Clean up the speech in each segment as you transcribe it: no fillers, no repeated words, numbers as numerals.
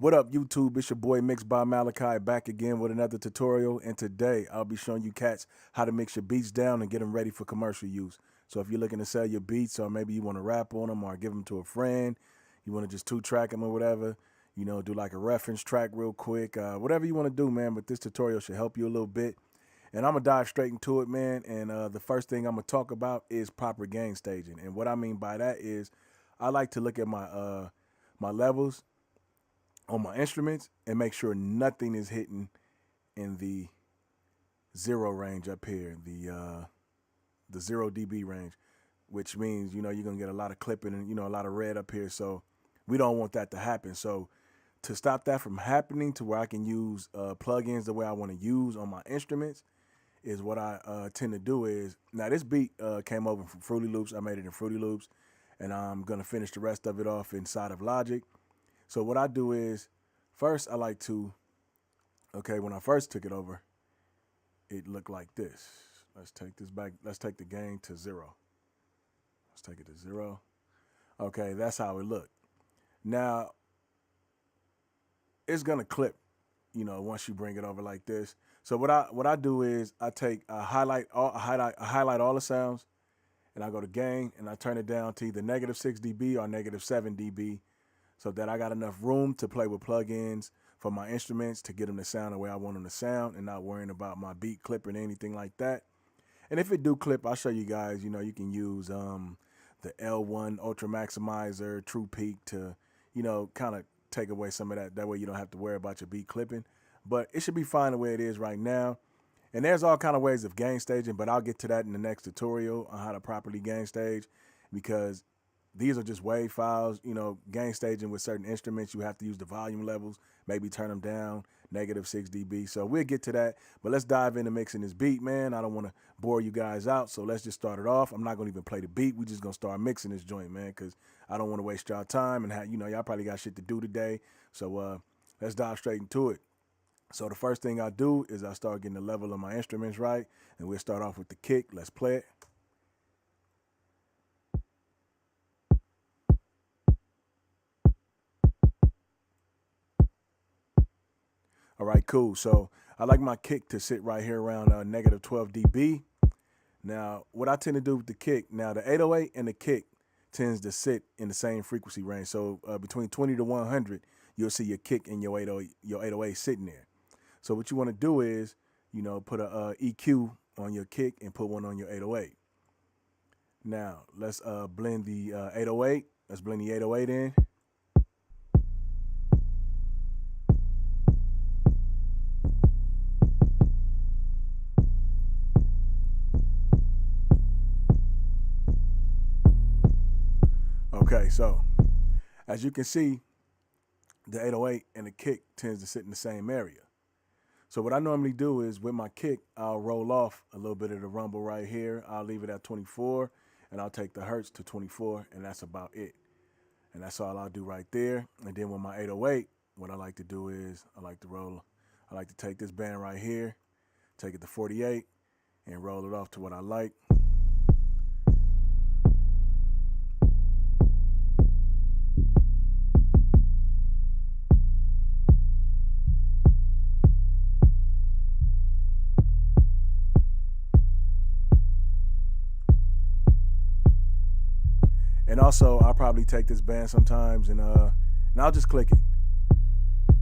What up, YouTube? It's your boy Mixed by Malachi back again with another tutorial. And today I'll be showing you cats how to mix your beats down and get them ready for commercial use. So if you're looking to sell your beats, or maybe you want to rap on them or give them to a friend, you want to just two-track them or whatever, do like a reference track real quick, whatever you want to do, man. But this tutorial should help you a little bit. And I'm going to dive straight into it, man. And the first thing I'm going to talk about is proper gain staging. And what I mean by that is I like to look at my levels on my instruments and make sure nothing is hitting in the 0 range up here, the 0 dB range, which means, you're going to get a lot of clipping and, a lot of red up here. So we don't want that to happen. So to stop that from happening to where I can use plugins the way I want to use on my instruments is what I tend to do is, now this beat came over from Fruity Loops. I made it in Fruity Loops, and I'm going to finish the rest of it off inside of Logic. So what I do is, first I like to, when I first took it over, it looked like this. Let's take this back. Let's take the gain to 0. Let's take it to 0. Okay, that's how it looked. Now, it's gonna clip, once you bring it over like this. So what I do is I highlight all the sounds, and I go to gain and I turn it down to either -6 dB or -7 dB. So that I got enough room to play with plugins for my instruments to get them to sound the way I want them to sound and not worrying about my beat clipping or anything like that. And if it do clip, I'll show you guys, you can use the L1 Ultra Maximizer, True Peak to, kind of take away some of that. That way you don't have to worry about your beat clipping. But it should be fine the way it is right now. And there's all kind of ways of gain staging, but I'll get to that in the next tutorial on how to properly gain stage, because these are just wave files. Gain staging with certain instruments, you have to use the volume levels, maybe turn them down, -6 dB. So we'll get to that, but let's dive into mixing this beat, man. I don't want to bore you guys out, so let's just start it off. I'm not going to even play the beat. We're just going to start mixing this joint, man, because I don't want to waste y'all time, and y'all probably got shit to do today. So let's dive straight into it. So the first thing I do is I start getting the level of my instruments right, and we'll start off with the kick. Let's play it. All right, cool. So I like my kick to sit right here around -12 dB. Now, what I tend to do with the kick, now the 808 and the kick tends to sit in the same frequency range. So between 20 to 100, you'll see your kick and your 808 sitting there. So what you want to do is, put a EQ on your kick and put one on your 808. Now, let's blend the 808. Let's blend the 808 in. Okay, so as you can see, the 808 and the kick tends to sit in the same area. So what I normally do is with my kick, I'll roll off a little bit of the rumble right here. I'll leave it at 24, and I'll take the hertz to 24, and that's about it. And that's all I'll do right there. And then with my 808, what I like to do is I like to take this band right here, take it to 48, and roll it off to what I like. And also, I'll probably take this band sometimes and I'll just click it.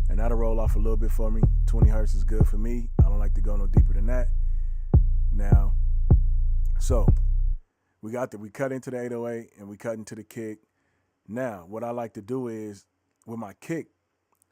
And that'll roll off a little bit for me. 20 hertz is good for me. I don't like to go no deeper than that. Now, so we cut into the 808 and we cut into the kick. Now, what I like to do is with my kick,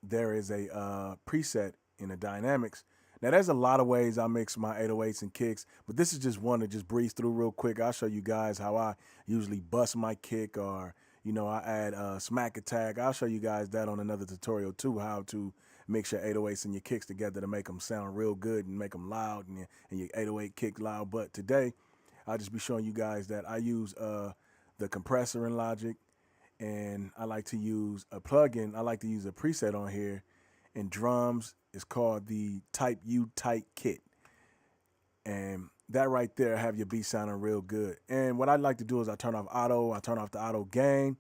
there is a preset in the dynamics. Now, there's a lot of ways I mix my 808s and kicks, but this is just one to just breeze through real quick. I'll show you guys how I usually bust my kick, or, I add smack attack. I'll show you guys that on another tutorial too, how to mix your 808s and your kicks together to make them sound real good and make them loud, and your 808 kick loud. But today, I'll just be showing you guys that I use the compressor in Logic, and I like to use a plugin. I like to use a preset on here in drums. It's called the Type U Tight Kit. And that right there have your beat sounding real good. And what I like to do is I turn off auto, I turn off the auto gain,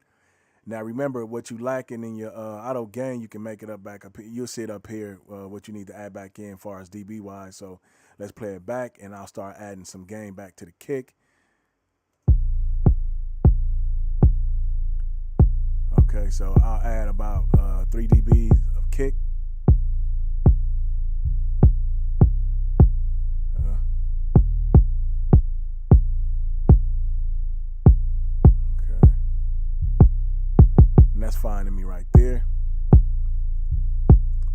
Now remember, what you lacking in your auto gain, you can make it up back up here. You'll see it up here what you need to add back in as far as dB wise. So let's play it back, and I'll start adding some gain back to the kick. Okay, so I'll add about 3 dBs of kick. Okay, and that's fine to me right there.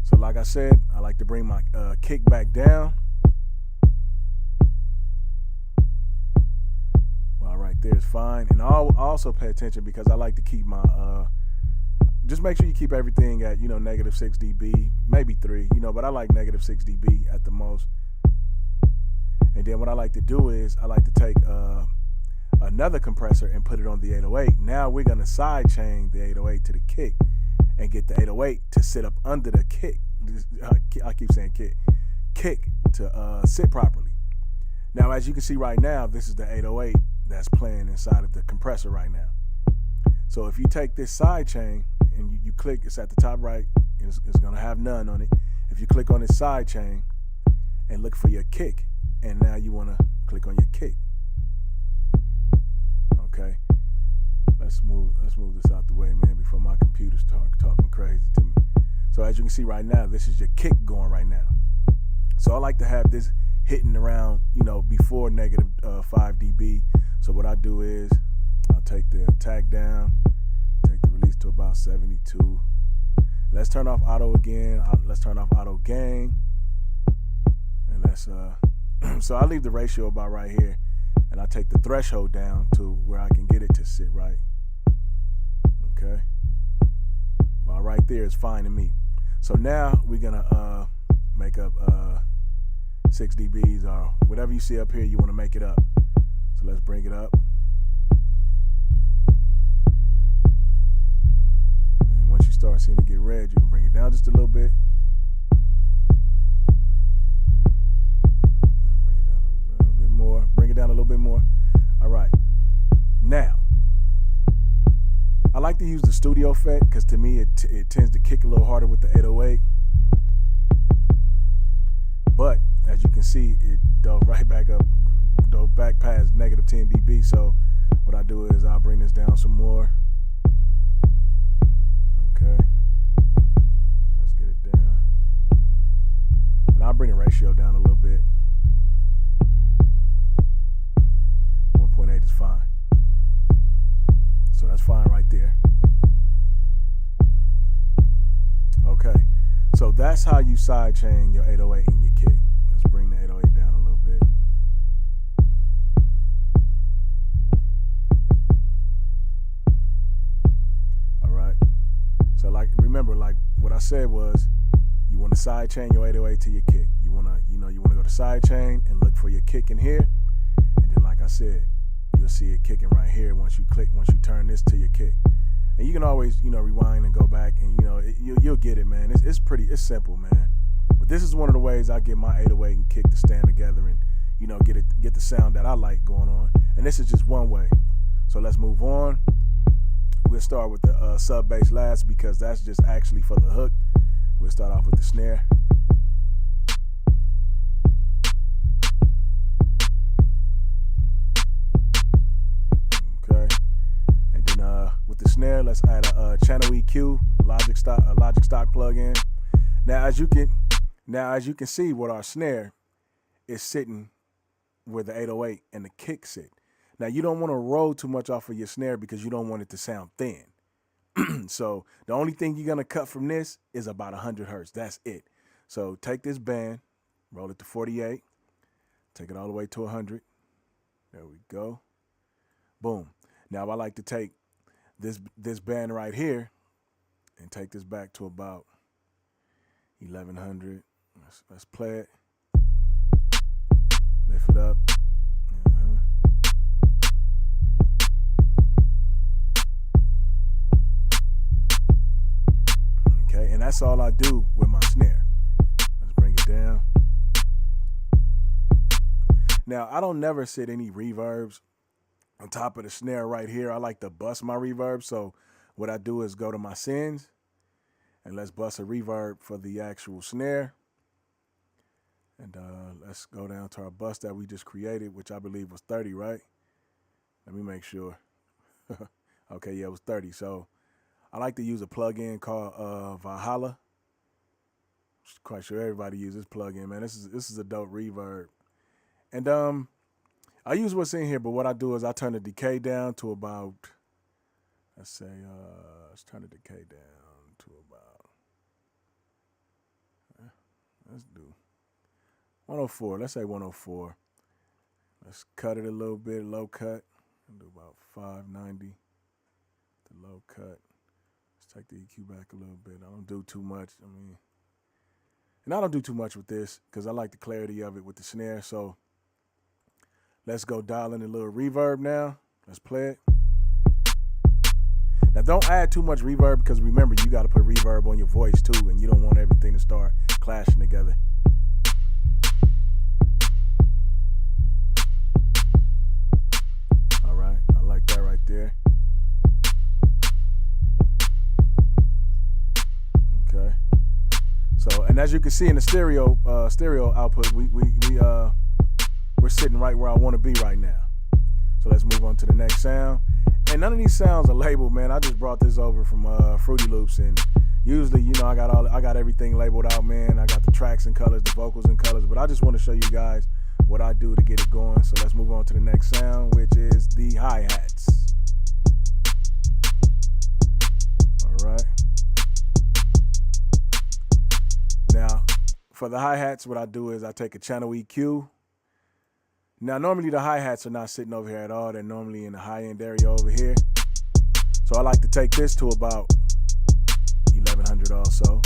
So like I said, I like to bring my kick back down. Well, right there is fine. And I'll also pay attention because I like to keep my just make sure you keep everything at, negative 6 dB, maybe 3, but I like negative 6 dB at the most. And then what I like to do is I like to take another compressor and put it on the 808. Now we're going to side chain the 808 to the kick and get the 808 to sit up under the kick. I keep saying kick to sit properly. Now, as you can see right now, this is the 808 that's playing inside of the compressor right now. So if you take this side chain and you click, it's at the top right, and it's going to have none on it. If you click on this side chain and look for your kick, and now you want to click on your kick. Okay, let's move this out the way, man, before my computer starts talking crazy to me. So as you can see right now, this is your kick going right now. So I like to have this hitting around, before negative 5 dB. So what I do is I'll take the attack down, take the release to about 72. Let's turn off auto again. Let's turn off auto gain. And let's so I leave the ratio about right here, and I take the threshold down to where I can get it to sit right. Okay. Well, right there is fine to me. So now we're gonna make up 6 dBs or whatever you see up here. You want to make it up. So let's bring it up. And once you start seeing it get red, you can bring it down just a little bit. And bring it down a little bit more. Bring it down a little bit more. All right. Now, I like to use the studio effect because to me it tends to kick a little harder with the 808. But as you can see, it dove back past negative 10 dB. So what I do is I'll bring this down some more. Okay, let's get it down, and I'll bring the ratio down a little bit. 1.8 is fine. So that's fine right there. Okay, so that's how you side chain your 808 in your kick. Let's bring the 808 down a little bit. All right. So remember what I said was you want to side chain your 808 to your kick. You want to go to side chain and look for your kick in here, and then like I said, you'll see it kicking right here once you turn this to your kick. And you can always, rewind and go back, and you'll get it, man. It's simple, man. But this is one of the ways I get my 808 and kick to stand together and, get the sound that I like going on. And this is just one way. So let's move on. We'll start with the sub bass last because that's just actually for the hook. We'll start off with the snare. Okay. And then with the snare, let's add a channel EQ, Logic stock plug-in. Now as you can see with our snare, it's sitting where the 808 and the kick sit. Now you don't want to roll too much off of your snare because you don't want it to sound thin. So the only thing you're gonna cut from this is about 100 hertz. That's it. So take this band, roll it to 48, take it all the way to 100. There we go. Boom. Now I like to take this band right here and take this back to about 1100. Let's play it. Lift it up. Okay, and that's all I do with my snare. Let's bring it down. Now, I don't never sit any reverbs on top of the snare right here. I like to bust my reverb, so what I do is go to my sends, and let's bust a reverb for the actual snare. And let's go down to our bus that we just created, which I believe was 30, right? Let me make sure. Okay, yeah, it was 30. So I like to use a plugin called Valhalla. I'm quite sure everybody uses this plugin, man. This is a dope reverb. And I use what's in here, but what I do is I turn the decay down to about, let's say, let's turn the decay down to about, let's do 104. Let's say 104. Let's cut it a little bit, low cut. I'll do about 590. The low cut. Let's take the EQ back a little bit. I don't do too much. And I don't do too much with this because I like the clarity of it with the snare. So let's go dial in a little reverb now. Let's play it. Now don't add too much reverb because remember, you got to put reverb on your voice too, and you don't want everything to start clashing together. All right, I like that right there. Okay. So, and as you can see in the stereo output, we're sitting right where I want to be right now. So let's move on to the next sound. And none of these sounds are labeled, man. I just brought this over from Fruity Loops, and usually, you know, I got everything labeled out, man. I got the tracks in colors, the vocals in colors, but I just want to show you guys what I do to get it going. So let's move on to the next sound, which is the hi-hats. All right. Now, for the hi-hats, what I do is I take a channel EQ. Now, normally the hi-hats are not sitting over here at all. They're normally in the high-end area over here. So I like to take this to about 1100 also.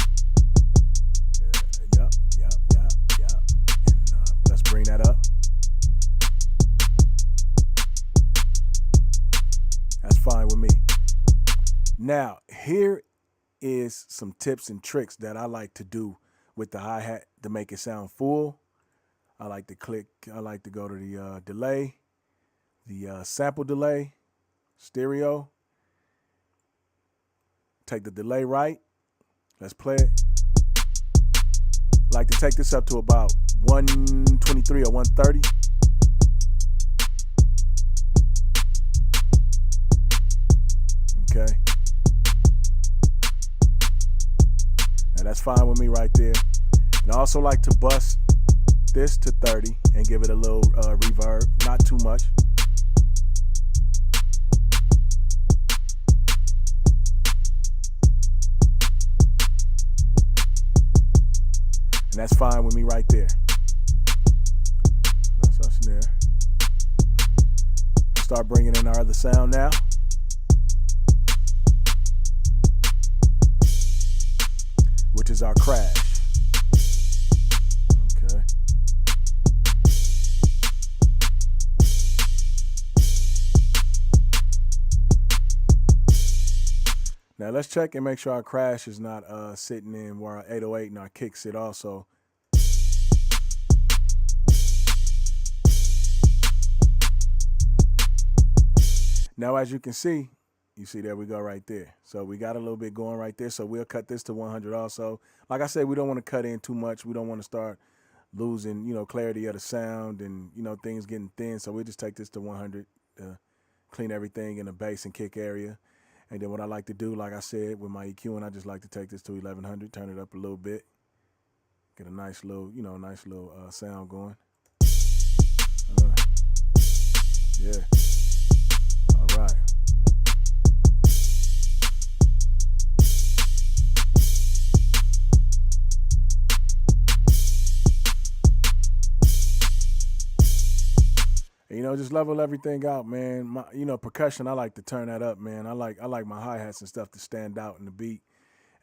Yep. And let's bring that up. That's fine with me. Now, here is some tips and tricks that I like to do with the hi-hat to make it sound full. I like to go to the delay, the sample delay, stereo. Take the delay right. Let's play it. I like to take this up to about 123 or 130. Okay. Now that's fine with me right there. And I also like to bust this to 30 and give it a little reverb, not too much. And that's fine with me right there. That's our snare. Start bringing in our other sound now. Which is our crash. Okay. Now let's check and make sure our crash is not sitting in where our 808 and our kick sit also. Now as you can see, you see there we go right there. So we got a little bit going right there. So we'll cut this to 100 also. Like I said, we don't want to cut in too much. We don't want to start losing, you know, clarity of the sound and, you know, things getting thin. So we just take this to 100 to clean everything in the bass and kick area. And then what I like to do, like I said, with my EQ, and I just like to take this to 1100, turn it up a little bit, get a nice little, you know, sound going. Yeah. All right. You know, just level everything out, man. You know, percussion, I like to turn that up, man. I like my hi-hats and stuff to stand out in the beat.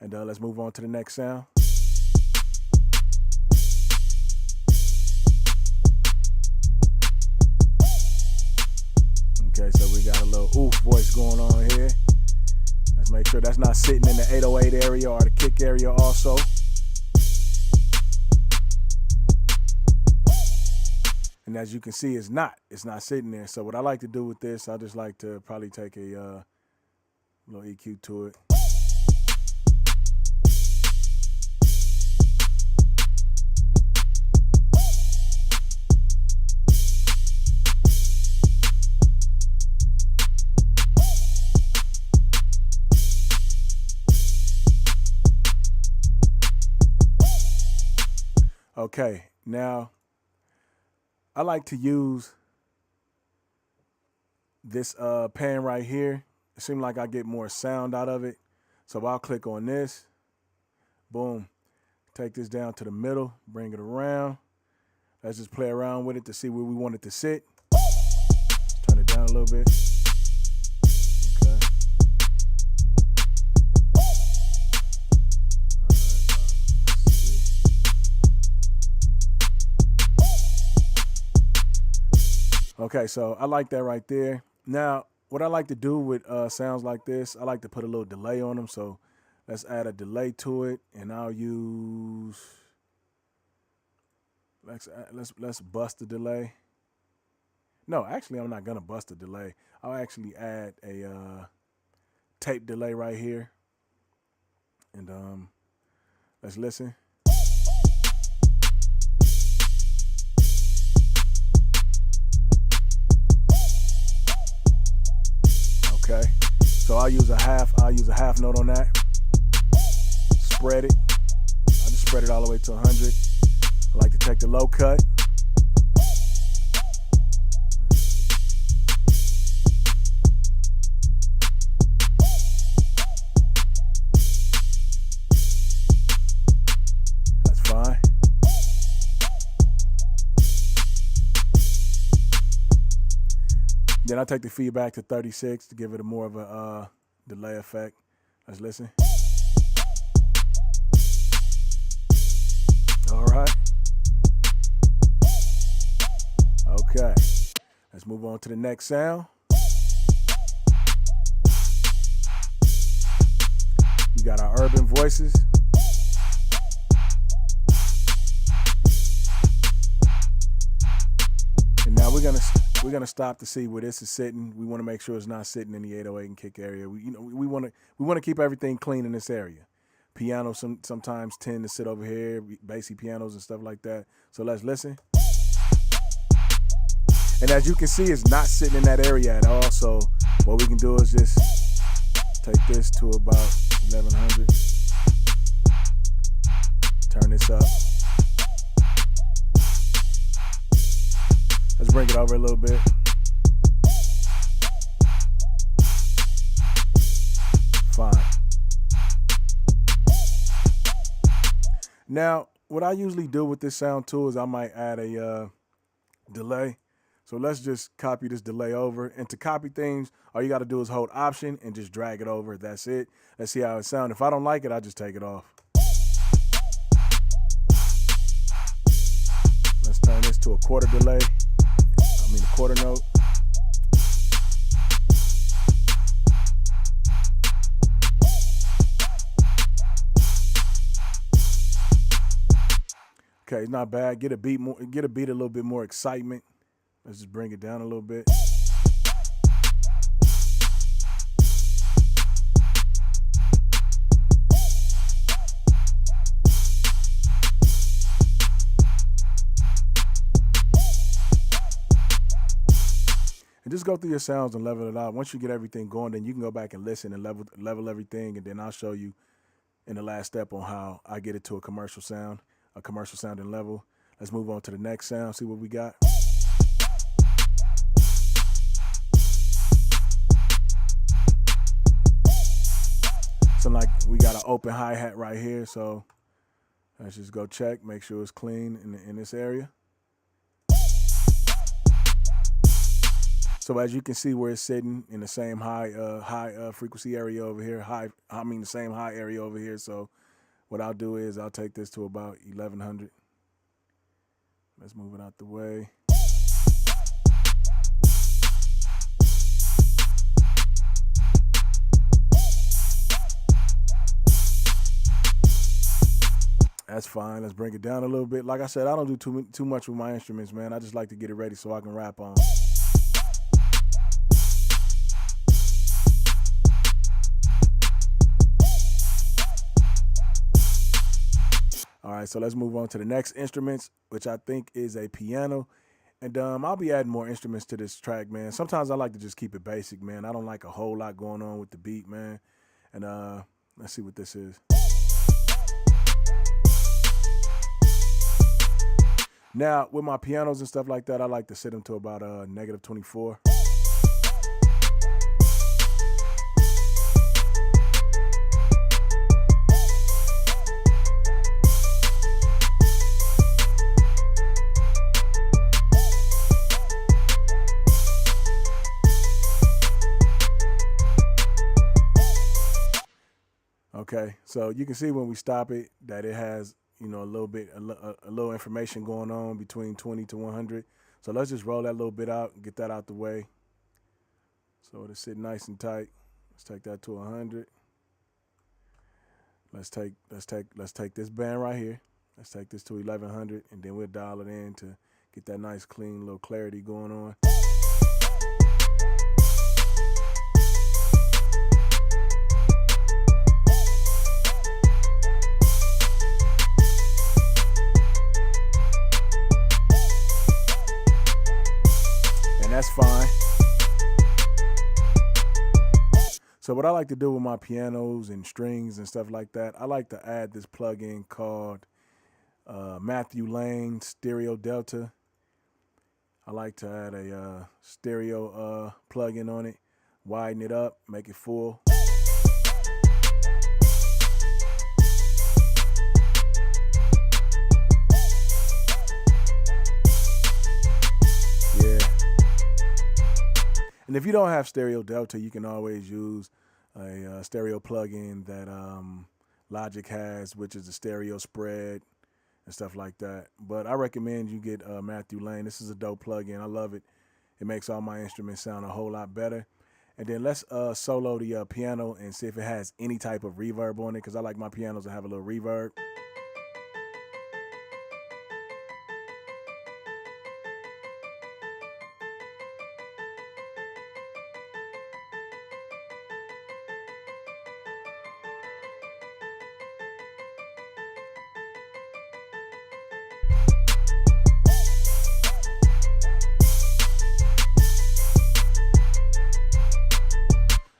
And let's move on to the next sound. Okay, so we got a little oof voice going on here. Let's make sure that's not sitting in the 808 area or the kick area also. And as you can see, it's not sitting there. So what I like to do with this, I just like to probably take a A little EQ to it. Okay, now I like to use this pan right here. It seems like I get more sound out of it. So I'll click on this. Boom. Take this down to the middle, bring it around. Let's just play around with it to see where we want it to sit. Turn it down a little bit. Okay. Okay, so I like that right there. Now, what I like to do with sounds like this, I like to put a little delay on them. So let's add a delay to it, and I'll use, let's bust the delay. No, actually, I'm not gonna bust the delay. I'll actually add a tape delay right here, and let's listen. Okay, so I'll use a half note on that. Spread it. I just spread it all the way to 100. I like to take the low cut. That's fine. Then I take the feedback to 36 to give it a more of a delay effect. Let's listen. All right. Okay. Let's move on to the next sound. We got our urban voices. And now we're gonna stop to see where this is sitting. We want to make sure it's not sitting in the 808 and kick area. We want to keep everything clean in this area. Pianos sometimes tend to sit over here, bassy pianos and stuff like that. So let's listen. And as you can see, it's not sitting in that area at all. So what we can do is just take this to about 1100. Turn this up. Let's bring it over a little bit. Fine. Now, what I usually do with this sound too is I might add a delay. So let's just copy this delay over. And to copy things, all you got to do is hold Option and just drag it over. That's it. Let's see how it sounds. If I don't like it, I just take it off. Let's turn this to a quarter delay. A quarter note. Okay, it's not bad. Get a beat a little bit more excitement. Let's just bring it down a little bit. And just go through your sounds and level it out. Once you get everything going, then you can go back and listen and level everything, and then I'll show you in the last step on how I get it to a commercial sounding level. Let's move on to the next sound, see what we got. So like we got an open hi-hat right here, so let's just go check, make sure it's clean in this area. So as you can see where it's sitting in the same high frequency area over here, the same high area over here. So what I'll do is I'll take this to about 1100. Let's move it out the way. That's fine. Let's bring it down a little bit. Like I said, I don't do too much with my instruments, man. I just like to get it ready so I can rap on. All right, so let's move on to the next instruments, which I think is a piano. And I'll be adding more instruments to this track, man. Sometimes I like to just keep it basic, man. I don't like a whole lot going on with the beat, man. And let's see what this is. Now, with my pianos and stuff like that, I like to set them to about -24. Okay, so you can see when we stop it that it has, a little bit, a little information going on between 20 to 100. So let's just roll that little bit out and get that out the way. So it'll sit nice and tight. Let's take that to 100. Let's take this band right here. Let's take this to 1100, and then we'll dial it in to get that nice, clean little clarity going on. That's fine. So what I like to do with my pianos and strings and stuff like that, I like to add this plugin called Matthew Lane Stereo Delta. I like to add a stereo plugin on it, widen it up, make it full. And if you don't have Stereo Delta, you can always use a stereo plugin that Logic has, which is a stereo spread and stuff like that. But I recommend you get Matthew Lane. This is a dope plugin. I love it. It makes all my instruments sound a whole lot better. And then let's solo the piano and see if it has any type of reverb on it, because I like my pianos to have a little reverb.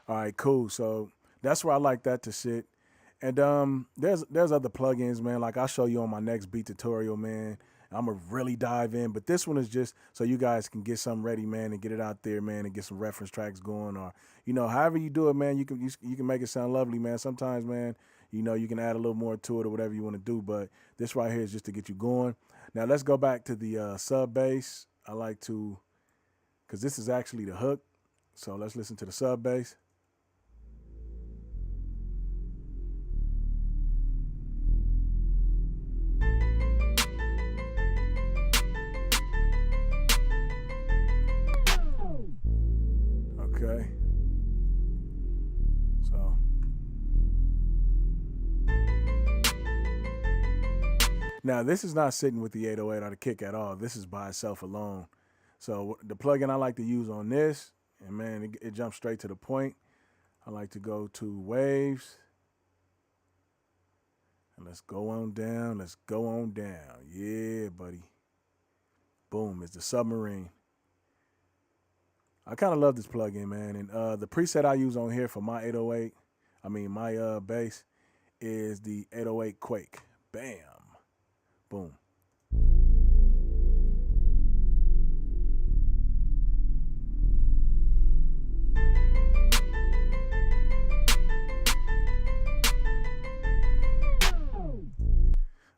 All right, cool. So that's where I like that to sit. And there's other plugins, man. Like I'll show you on my next beat tutorial, man. I'm gonna really dive in, but this one is just so you guys can get something ready, man, and get it out there, man, and get some reference tracks going, or however you do it, man. You can make it sound lovely, man. Sometimes, man, you can add a little more to it or whatever you want to do, but this right here is just to get you going. Now let's go back to the sub bass. I like to, because this is actually the hook. So let's listen to the sub bass. Okay. So now this is not sitting with the 808 or the kick at all. This is by itself alone. So the plugin I like to use on this, and man, it jumps straight to the point. I like to go to waves. And let's go on down. Let's go on down. Yeah, buddy. Boom, it's the submarine. I kind of love this plugin, man. And the preset I use on here for my 808, my bass, is the 808 Quake. Bam. Boom.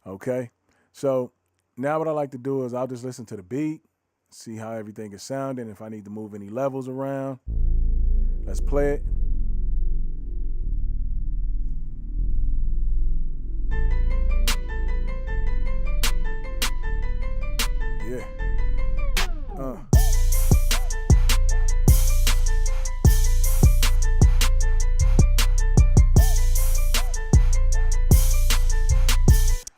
Okay. So now what I like to do is I'll just listen to the beat, see how everything is sounding, if I need to move any levels around. Let's play it. Yeah.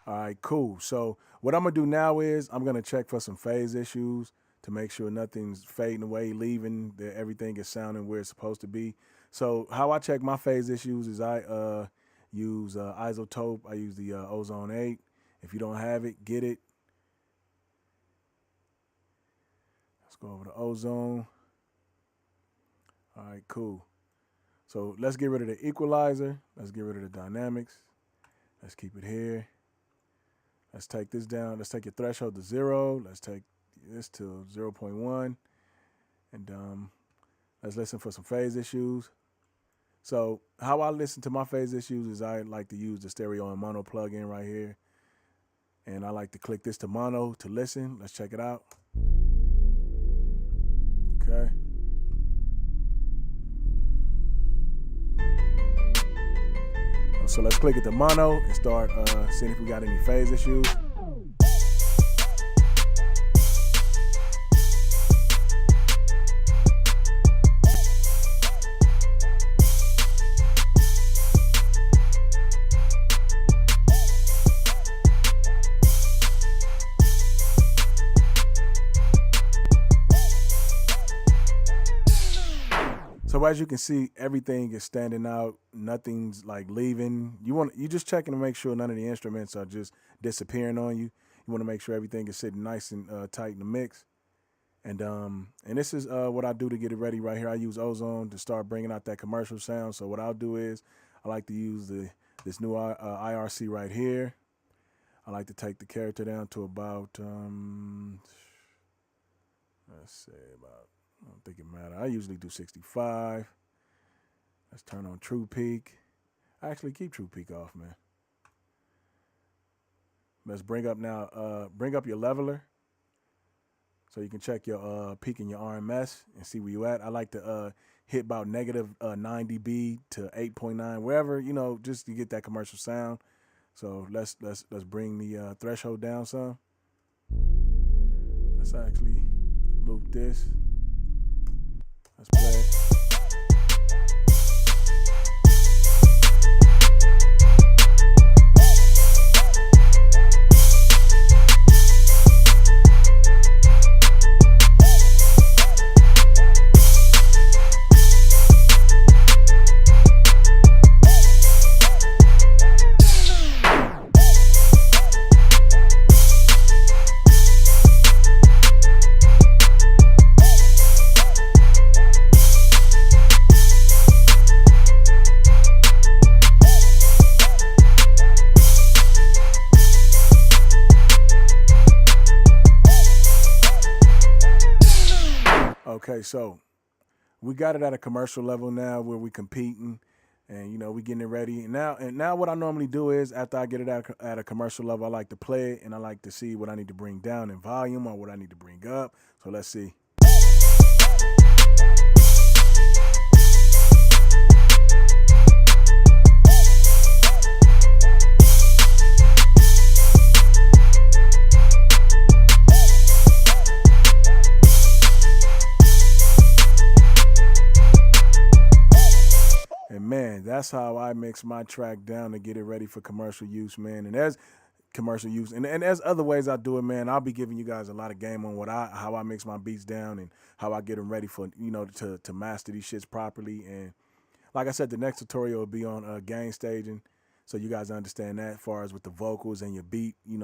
All right, cool. So what I'm gonna do now is I'm gonna check for some phase issues to make sure nothing's fading away, leaving, that everything is sounding where it's supposed to be. So how I check my phase issues is I use Isotope. I use the Ozone 8, If you don't have it, get it. Let's go over to ozone. All right, cool. So let's get rid of the equalizer. Let's get rid of the dynamics. Let's keep it here. Let's take this down. Let's take your threshold to 0. Let's take this to 0.1. And let's listen for some phase issues. So how I listen to my phase issues is I like to use the stereo and mono plugin right here. And I like to click this to mono to listen. Let's check it out. Okay. So let's click it to mono and start seeing if we got any phase issues. So as you can see, everything is standing out. Nothing's like leaving. You just checking to make sure none of the instruments are just disappearing on you. You want to make sure everything is sitting nice and tight in the mix. And this is what I do to get it ready right here. I use ozone to start bringing out that commercial sound. So what I'll do is I like to use this new IRC right here. I like to take the character down to about let's say about, I don't think it matters. I usually do 65. Let's turn on True Peak. I actually keep True Peak off, man. Let's bring up your leveler so you can check your peak and your RMS and see where you at. I like to hit about negative 9 dB to 8.9, wherever, just to get that commercial sound. So let's bring the threshold down some. Let's actually loop this. Let's play it. Okay, so we got it at a commercial level now where we competing and we getting it ready. And now what I normally do is after I get it at a commercial level, I like to play it and I like to see what I need to bring down in volume or what I need to bring up. So let's see. Man, that's how I mix my track down to get it ready for commercial use, man. And there's commercial use, and there's other ways I do it, man. I'll be giving you guys a lot of game on how I mix my beats down and how I get them ready for to master these shits properly. And like I said, the next tutorial will be on gain staging, so you guys understand that as far as with the vocals and your beat. You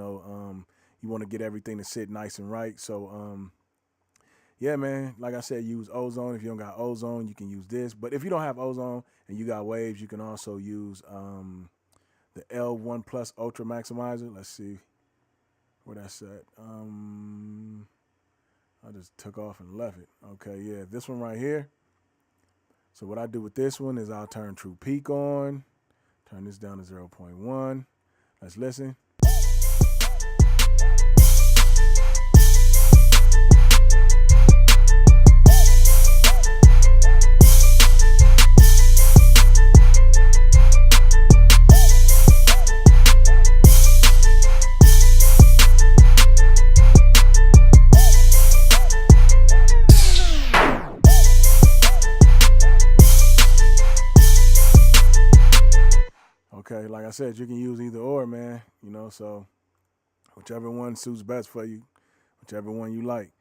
want to get everything to sit nice and right. So yeah, man, like I said, use ozone. If you don't got ozone, you can use this. But if you don't have ozone and you got waves, you can also use the L1 Plus Ultra Maximizer. Let's see where that's at. I just took off and left it. Okay, yeah, this one right here. So what I do with this one is I'll turn True Peak on, turn this down to 0.1. Let's listen. Okay, like I said, you can use either or, man, so whichever one suits best for you, whichever one you like.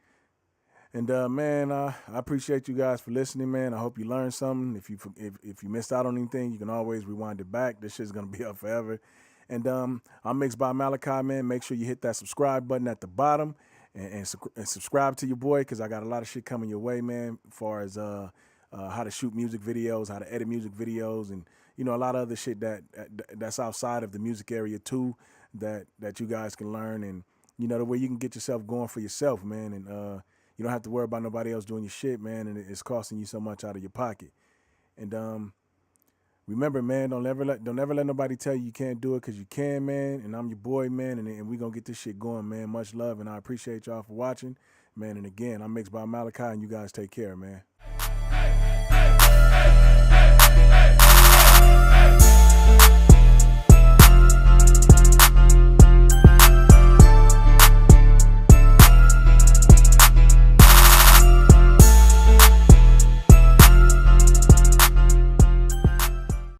And man, I appreciate you guys for listening, man. I hope you learned something. If you missed out on anything, you can always rewind it back. This shit's gonna be up forever. And I'm Mixed by Malachi, man. Make sure you hit that subscribe button at the bottom and subscribe to your boy, because I got a lot of shit coming your way, man, as far as how to shoot music videos, how to edit music videos, and a lot of other shit that's outside of the music area too, that you guys can learn, and the way you can get yourself going for yourself, man, and you don't have to worry about nobody else doing your shit, man, and it's costing you so much out of your pocket. And remember, man, don't ever let nobody tell you can't do it, because you can, man. And I'm your boy, man, and we gonna get this shit going, man. Much love, and I appreciate y'all for watching, man. And again, I'm Mixed by Malachi, and you guys take care, man.